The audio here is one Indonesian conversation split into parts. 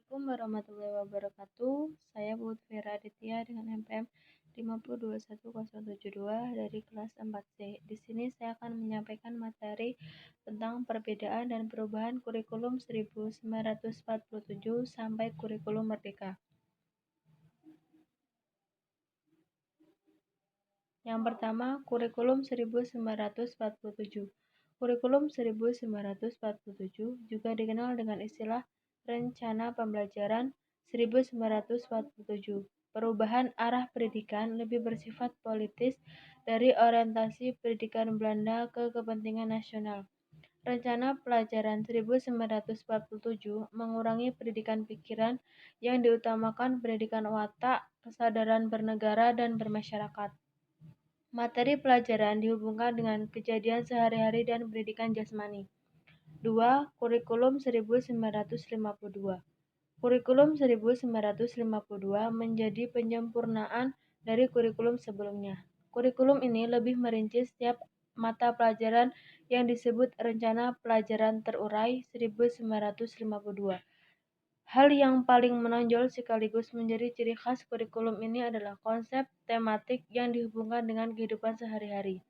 Assalamualaikum warahmatullahi wabarakatuh. Saya Putri Vera Aditya dengan NPM 5021072 dari kelas 4C. Di sini saya akan menyampaikan materi tentang perbedaan dan perubahan kurikulum 1947 sampai kurikulum Merdeka. Yang pertama, kurikulum 1947. Kurikulum 1947 juga dikenal dengan istilah Rencana Pembelajaran 1947. Perubahan arah pendidikan lebih bersifat politis dari orientasi pendidikan Belanda ke kepentingan nasional. Rencana Pelajaran 1947 mengurangi pendidikan pikiran yang diutamakan pendidikan watak, kesadaran bernegara dan bermasyarakat. Materi pelajaran dihubungkan dengan kejadian sehari-hari dan pendidikan jasmani. 2. Kurikulum 1952. Kurikulum 1952 menjadi penyempurnaan dari kurikulum sebelumnya. Kurikulum ini lebih merinci setiap mata pelajaran yang disebut Rencana Pelajaran Terurai 1952. Hal yang paling menonjol sekaligus menjadi ciri khas kurikulum ini adalah konsep tematik yang dihubungkan dengan kehidupan sehari-hari.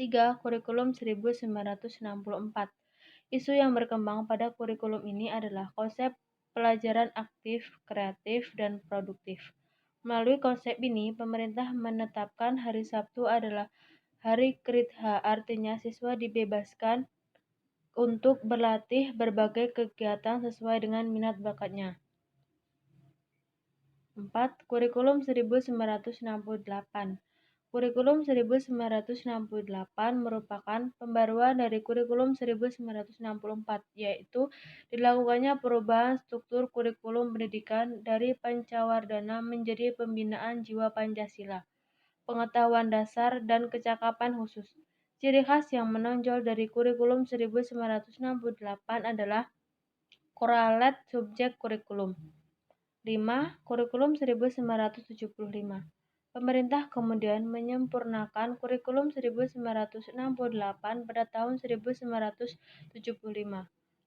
3. Kurikulum 1964. Isu yang berkembang pada kurikulum ini adalah konsep pelajaran aktif, kreatif, dan produktif. Melalui konsep ini, pemerintah menetapkan hari Sabtu adalah hari Kritha, artinya siswa dibebaskan untuk berlatih berbagai kegiatan sesuai dengan minat bakatnya. 4. Kurikulum 1968. Kurikulum 1968 merupakan pembaruan dari kurikulum 1964, yaitu dilakukannya perubahan struktur kurikulum pendidikan dari Pancawardhana menjadi pembinaan jiwa Pancasila, pengetahuan dasar, dan kecakapan khusus. Ciri khas yang menonjol dari kurikulum 1968 adalah korrelat subjek kurikulum. 5. Kurikulum 1975. Pemerintah kemudian menyempurnakan kurikulum 1968 pada tahun 1975.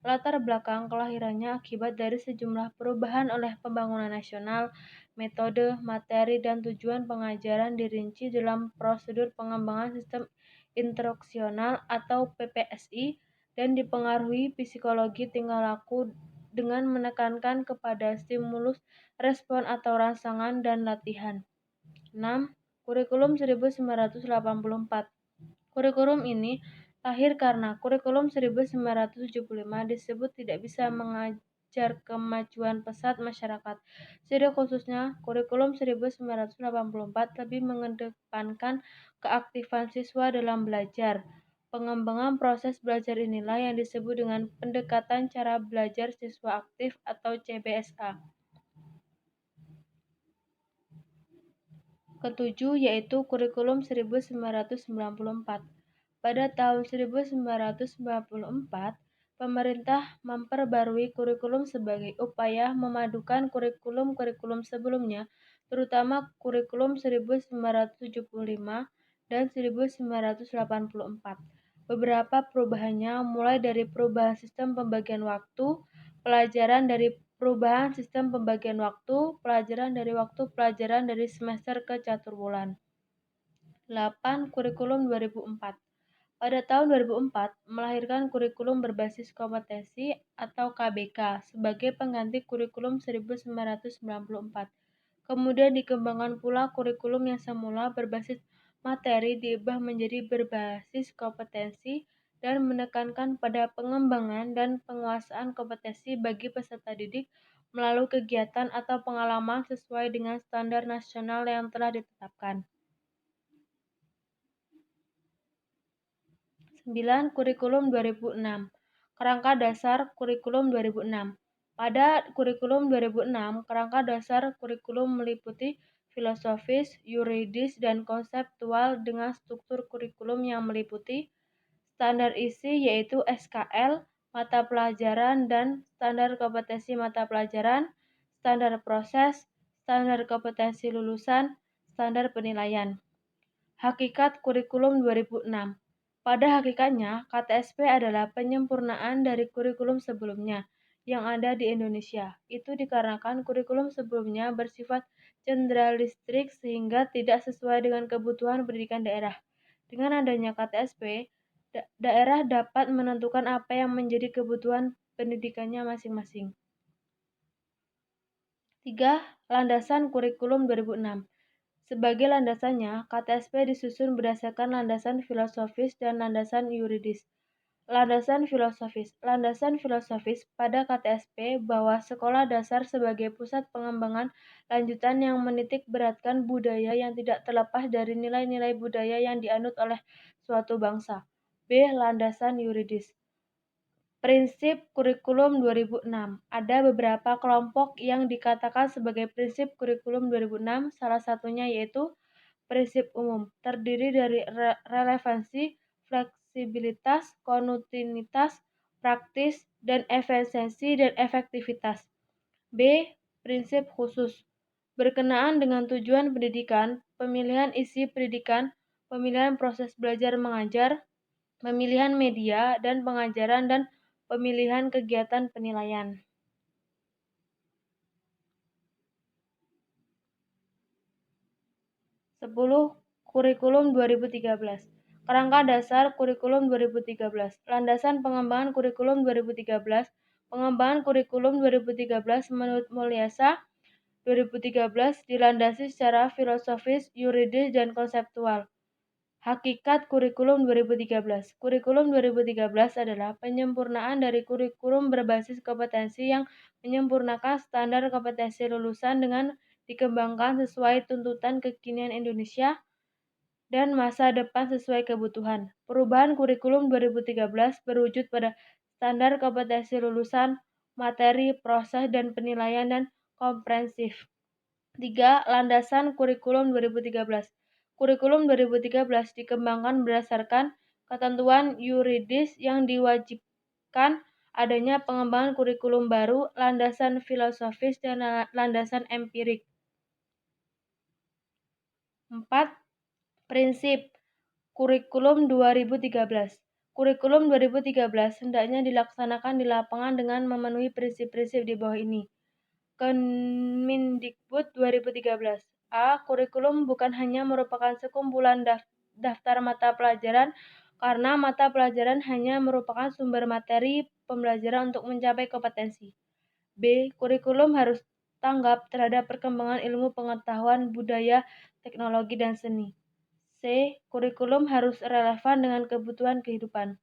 Latar belakang kelahirannya akibat dari sejumlah perubahan oleh pembangunan nasional, metode, materi, dan tujuan pengajaran dirinci dalam prosedur pengembangan sistem instruksional atau PPSI dan dipengaruhi psikologi tingkah laku dengan menekankan kepada stimulus, respon atau rangsangan dan latihan. 6. Kurikulum 1984. Kurikulum ini lahir karena kurikulum 1975 disebut tidak bisa mengajar kemajuan pesat masyarakat. Ciri khususnya, kurikulum 1984 lebih mengedepankan keaktifan siswa dalam belajar. Pengembangan proses belajar inilah yang disebut dengan pendekatan cara belajar siswa aktif atau CBSA. Ketujuh yaitu kurikulum 1994. Pada tahun 1994, pemerintah memperbarui kurikulum sebagai upaya memadukan kurikulum-kurikulum sebelumnya, terutama kurikulum 1975 dan 1984. Beberapa perubahannya mulai dari perubahan sistem pembagian waktu, pelajaran dari perubahan sistem pembagian waktu, pelajaran dari semester ke catur bulan. 8. Kurikulum 2004. Pada tahun 2004, melahirkan kurikulum berbasis kompetensi atau KBK sebagai pengganti kurikulum 1994. Kemudian dikembangkan pula kurikulum yang semula berbasis materi diubah menjadi berbasis kompetensi dan menekankan pada pengembangan dan penguasaan kompetensi bagi peserta didik melalui kegiatan atau pengalaman sesuai dengan standar nasional yang telah ditetapkan. 9. Kurikulum 2006. Kerangka dasar kurikulum 2006. Pada kurikulum 2006, kerangka dasar kurikulum meliputi filosofis, yuridis, dan konseptual dengan struktur kurikulum yang meliputi standar isi yaitu SKL, mata pelajaran, dan standar kompetensi mata pelajaran, standar proses, standar kompetensi lulusan, standar penilaian. Hakikat kurikulum 2006. Pada hakikatnya, KTSP adalah penyempurnaan dari kurikulum sebelumnya, yang ada di Indonesia. Itu dikarenakan kurikulum sebelumnya bersifat generalistik sehingga tidak sesuai dengan kebutuhan pendidikan daerah. Dengan adanya KTSP, daerah dapat menentukan apa yang menjadi kebutuhan pendidikannya masing-masing. 3. Landasan Kurikulum 2006. Sebagai landasannya, KTSP disusun berdasarkan landasan filosofis dan landasan yuridis. Landasan filosofis. Landasan filosofis pada KTSP bahwa sekolah dasar sebagai pusat pengembangan lanjutan yang menitik beratkan budaya yang tidak terlepas dari nilai-nilai budaya yang dianut oleh suatu bangsa. B. Landasan yuridis. Prinsip Kurikulum 2006. Ada beberapa kelompok yang dikatakan sebagai prinsip Kurikulum 2006, salah satunya yaitu prinsip umum, terdiri dari relevansi, fleksibilitas, kontinuitas, praktis, dan efisiensi dan efektivitas. B. Prinsip khusus, berkenaan dengan tujuan pendidikan, pemilihan isi pendidikan, pemilihan proses belajar mengajar, pemilihan media dan pengajaran, dan pemilihan kegiatan penilaian. 10. Kurikulum 2013. Kerangka dasar Kurikulum 2013. Landasan pengembangan Kurikulum 2013. Pengembangan Kurikulum 2013 menurut Mulyasa 2013 dilandasi secara filosofis, yuridis, dan konseptual. Hakikat Kurikulum 2013. Kurikulum 2013 adalah penyempurnaan dari kurikulum berbasis kompetensi yang menyempurnakan standar kompetensi lulusan dengan dikembangkan sesuai tuntutan kekinian Indonesia dan masa depan sesuai kebutuhan. Perubahan Kurikulum 2013 berwujud pada standar kompetensi lulusan, materi, proses, dan penilaian dan komprehensif. 3. Landasan Kurikulum 2013. Kurikulum 2013 dikembangkan berdasarkan ketentuan yuridis yang diwajibkan adanya pengembangan kurikulum baru, landasan filosofis, dan landasan empirik. 4. Prinsip Kurikulum 2013. Kurikulum 2013 hendaknya dilaksanakan di lapangan dengan memenuhi prinsip-prinsip di bawah ini. Kemendikbud 2013. A. Kurikulum bukan hanya merupakan sekumpulan daftar mata pelajaran karena mata pelajaran hanya merupakan sumber materi pembelajaran untuk mencapai kompetensi. B. Kurikulum harus tanggap terhadap perkembangan ilmu pengetahuan, budaya, teknologi, dan seni. C. Kurikulum harus relevan dengan kebutuhan kehidupan.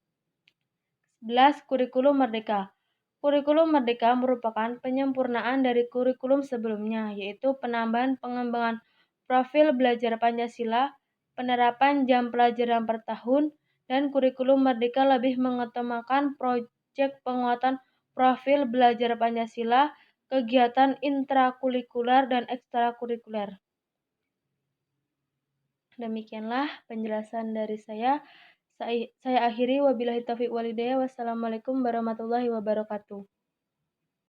11. Kurikulum Merdeka. Kurikulum Merdeka merupakan penyempurnaan dari kurikulum sebelumnya, yaitu penambahan pengembangan profil belajar Pancasila, penerapan jam pelajaran per tahun, dan kurikulum Merdeka lebih mengutamakan proyek penguatan profil belajar Pancasila, kegiatan intrakurikuler dan ekstrakurikuler. Demikianlah penjelasan dari saya. Saya akhiri, wabillahi taufiq walhidayah. Wassalamualaikum warahmatullahi wabarakatuh.